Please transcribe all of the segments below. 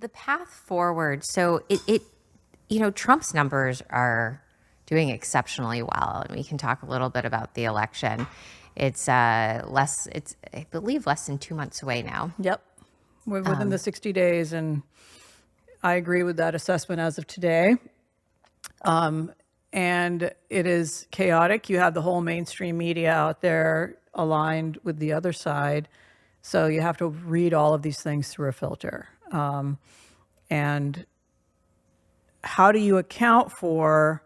the path forward. So Trump's numbers are doing exceptionally well, and we can talk a little bit about the election. It's I believe less than 2 months away now. Yep. We're within the 60 days, and I agree with that assessment as of today. And it is chaotic. You have the whole mainstream media out there aligned with the other side. So you have to read all of these things through a filter. And how do you account for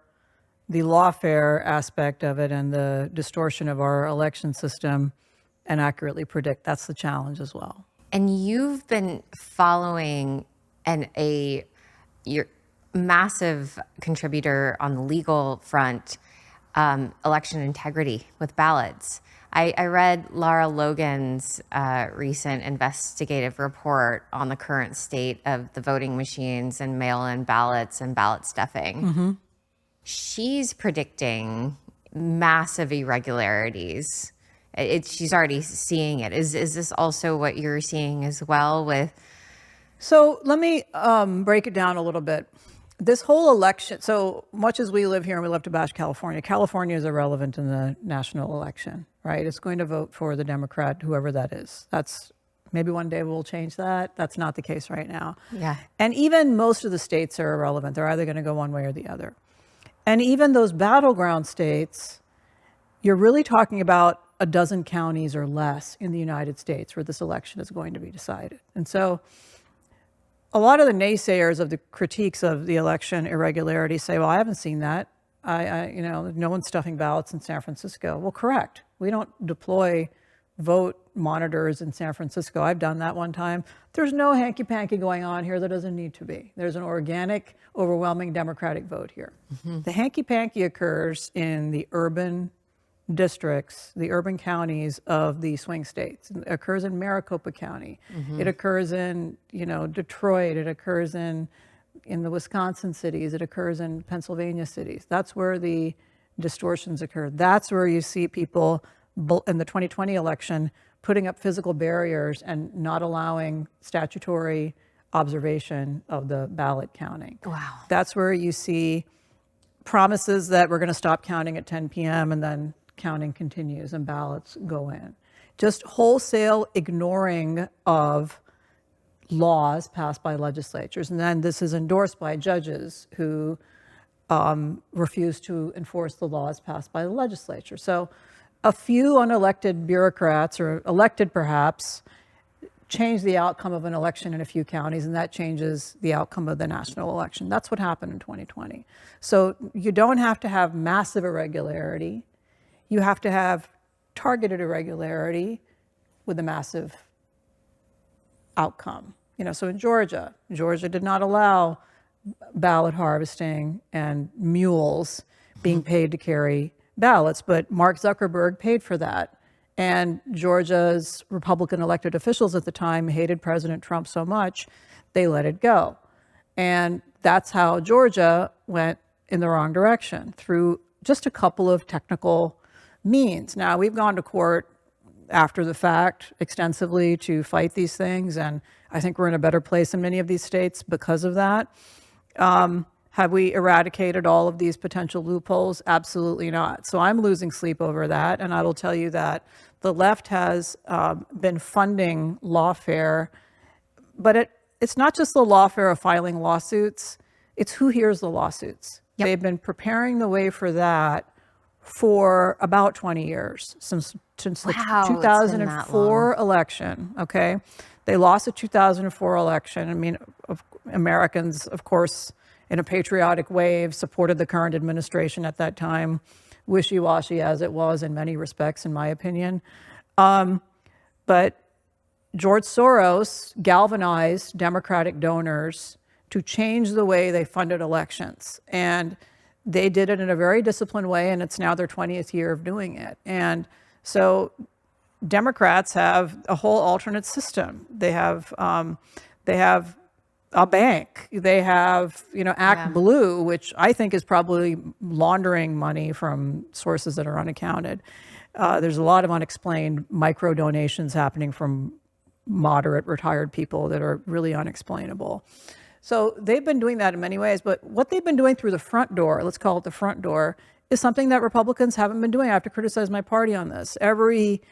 the lawfare aspect of it and the distortion of our election system and accurately predict? That's the challenge as well. And you've been following you're massive contributor on the legal front, election integrity with ballots. I read Lara Logan's recent investigative report on the current state of the voting machines and mail-in ballots and ballot stuffing. Mm-hmm. She's predicting massive irregularities. She's already seeing it. Is this also what you're seeing as well with? So let me break it down a little bit. This whole election, so much as we live here and we love to bash California, California is irrelevant in the national election, right? It's going to vote for the Democrat, whoever that is. That's maybe one day we'll change that. That's not the case right now. Yeah. And even most of the states are irrelevant. They're either going to go one way or the other. And even those battleground states, you're really talking about a dozen counties or less in the United States where this election is going to be decided. And so a lot of the naysayers of the critiques of the election irregularity say, well, I haven't seen that. No one's stuffing ballots in San Francisco. Well, correct. We don't deploy vote monitors in San Francisco. I've done that one time. There's no hanky-panky going on here. There doesn't need to be. There's an organic, overwhelming Democratic vote here. Mm-hmm. The hanky-panky occurs in the urban districts, the urban counties of the swing states. It occurs in Maricopa County. Mm-hmm. It occurs in, Detroit. It occurs in the Wisconsin cities. It occurs in Pennsylvania cities. That's where the distortions occur. That's where you see people in the 2020 election putting up physical barriers and not allowing statutory observation of the ballot counting. Wow. That's where you see promises that we're going to stop counting at 10 p.m. and then counting continues and ballots go in. Just wholesale ignoring of laws passed by legislatures. And then this is endorsed by judges who refuse to enforce the laws passed by the legislature. So a few unelected bureaucrats, or elected perhaps, change the outcome of an election in a few counties, and that changes the outcome of the national election. That's what happened in 2020. So you don't have to have massive irregularity. You have to have targeted irregularity with a massive outcome. So in Georgia did not allow ballot harvesting and mules being paid to carry ballots, but Mark Zuckerberg paid for that. And Georgia's Republican elected officials at the time hated President Trump so much, they let it go. And that's how Georgia went in the wrong direction, through just a couple of technical means. Now, we've gone to court after the fact extensively to fight these things, and I think we're in a better place in many of these states because of that. Have we eradicated all of these potential loopholes? Absolutely not. So I'm losing sleep over that, and I will tell you that the left has been funding lawfare, but it's not just the lawfare of filing lawsuits, it's who hears the lawsuits. Yep. They've been preparing the way for that for about 20 years, since the 2004 election, okay? They lost the 2004 election. I mean, Americans, of course, in a patriotic wave, supported the current administration at that time, wishy-washy as it was in many respects, in my opinion. But George Soros galvanized Democratic donors to change the way they funded elections. And they did it in a very disciplined way, and it's now their 20th year of doing it. And so Democrats have a whole alternate system. They have a bank. They have, Act Blue, which I think is probably laundering money from sources that are unaccounted. There's a lot of unexplained micro donations happening from moderate retired people that are really unexplainable. So they've been doing that in many ways, but what they've been doing through the front door, let's call it the front door, is something that Republicans haven't been doing. I have to criticize my party on this. Every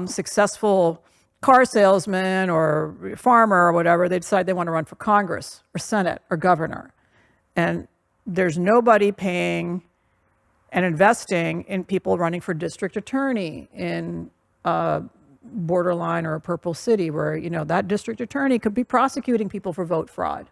successful car salesman or farmer or whatever, they decide they want to run for Congress or Senate or governor. And there's nobody paying and investing in people running for district attorney in a borderline or a purple city where, you know, that district attorney could be prosecuting people for vote fraud.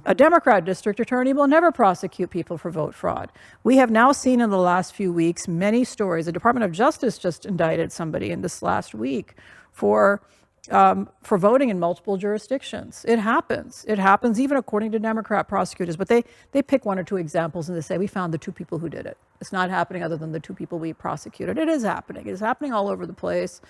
A Democrat district attorney will never prosecute people for vote fraud. We have now seen in the last few weeks many stories. The Department of Justice just indicted somebody in this last week for voting in multiple jurisdictions. It happens. It happens even according to Democrat prosecutors. But they pick one or two examples and they say, we found the two people who did it. It's not happening other than the two people we prosecuted. It is happening. It is happening all over the place.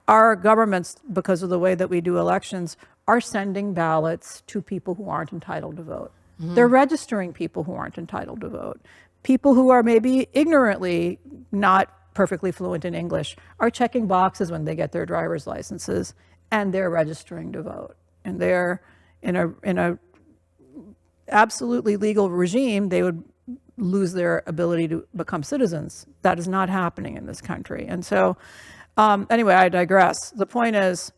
Our governments, because of the way that we do elections, are sending ballots to people who aren't entitled to vote. They're registering people who aren't entitled to vote. People who are maybe ignorantly not perfectly fluent in English are checking boxes when they get their driver's licenses, and they're registering to vote. And they're in a absolutely legal regime, they would lose their ability to become citizens. That is not happening in this country. And so, anyway, I digress. The point is,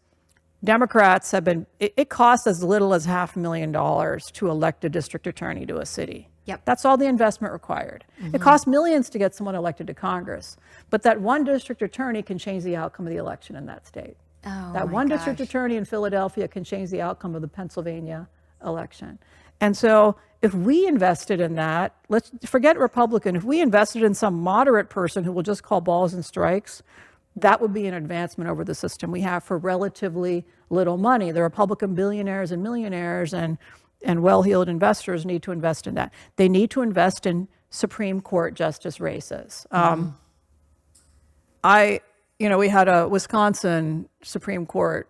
Democrats have been, it costs as little as $500,000 to elect a district attorney to a city. Yep. That's all the investment required. It costs millions to get someone elected to Congress, but that one district attorney can change the outcome of the election in that state. That one district attorney in Philadelphia can change the outcome of the Pennsylvania election. And so if we invested in that, let's forget Republican, if we invested in some moderate person who will just call balls and strikes, that would be an advancement over the system we have for relatively little money. The Republican billionaires and millionaires and well-heeled investors need to invest in that. They need to invest in Supreme Court justice races. We had a Wisconsin Supreme Court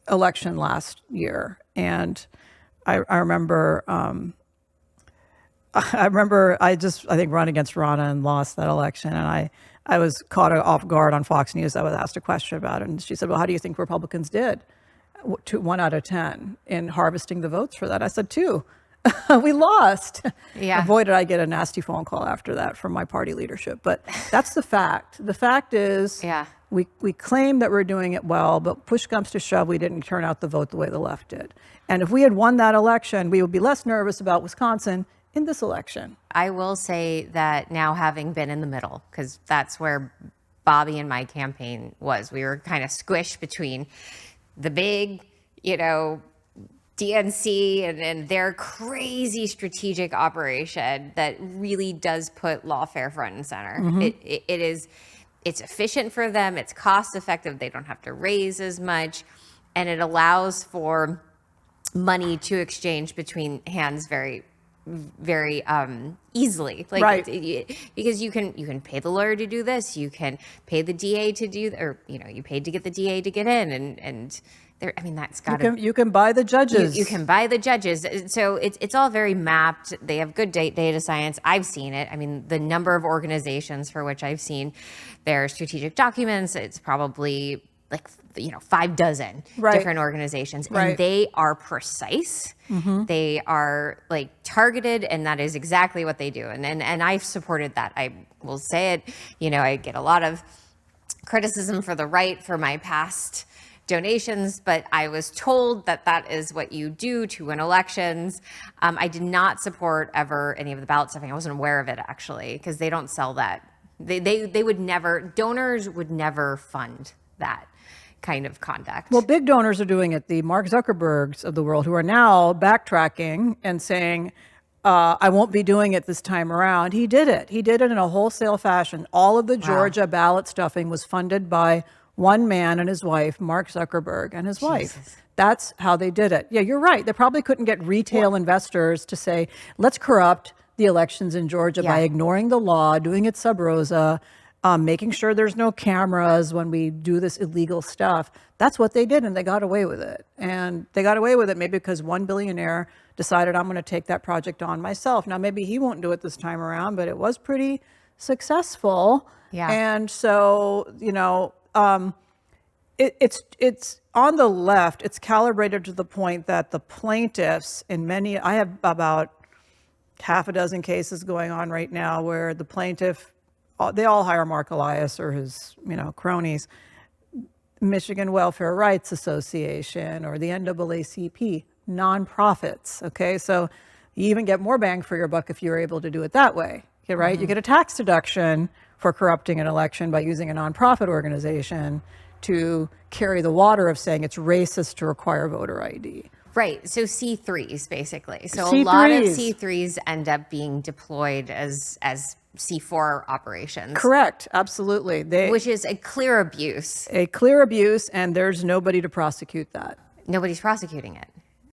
election last year, and I remember I think run against Ronna and lost that election, and I was caught off guard on Fox News. I was asked a question about it, and she said, well, how do you think Republicans did? 1 out of 10 in harvesting the votes for that. I said 2. We lost. Yeah. Boy, did I get a nasty phone call after that from my party leadership. But that's the fact. The fact is, we claim that we're doing it well, but push comes to shove, we didn't turn out the vote the way the left did. And if we had won that election, we would be less nervous about Wisconsin in this election. I will say that now, having been in the middle, because that's where Bobby and my campaign was, we were kind of squished between the big, DNC and their crazy strategic operation that really does put lawfare front and center. It's efficient for them. It's cost effective. They don't have to raise as much, and it allows for money to exchange between hands very easily, because you can pay the lawyer to do this, you can pay the DA to do, or you paid to get the DA to get in, and there, that's got to. You can buy the judges. You can buy the judges. So it's all very mapped. They have good data science. I've seen it. The number of organizations for which I've seen their strategic documents, it's probably like 5 dozen different organizations, and they are precise. They are targeted, and that is exactly what they do. And I've supported that. I will say it. I get a lot of criticism for the right for my past donations, but I was told that is what you do to win elections. I did not support ever any of the ballot stuffing. I wasn't aware of it, actually, because they don't sell that. They would never, donors would never fund that kind of conduct. Well, big donors are doing it. The Mark Zuckerbergs of the world, who are now backtracking and saying, I won't be doing it this time around. He did it. He did it in a wholesale fashion. All of the Georgia ballot stuffing was funded by one man and his wife, Mark Zuckerberg and his wife. That's how they did it. Yeah, you're right. They probably couldn't get retail investors to say, let's corrupt the elections in Georgia by ignoring the law, doing it sub rosa, making sure there's no cameras when we do this illegal stuff. That's what they did, and they got away with it. And they got away with it maybe because one billionaire decided, I'm going to take that project on myself. Now, maybe he won't do it this time around, but it was pretty successful. And so, It's on the left. It's calibrated to the point that the plaintiffs I have about half a dozen cases going on right now where the plaintiff, they all hire Mark Elias or his, cronies, Michigan Welfare Rights Association or the NAACP, nonprofits. Okay, so you even get more bang for your buck if you're able to do it that way. Okay, right? You get a tax deduction for corrupting an election by using a nonprofit organization to carry the water of saying it's racist to require voter ID. Right. So C3s, basically. So C3s. a lot of C3s end up being deployed as C4 operations. Correct. Absolutely. Which is a clear abuse. A clear abuse, and there's nobody to prosecute that. Nobody's prosecuting it.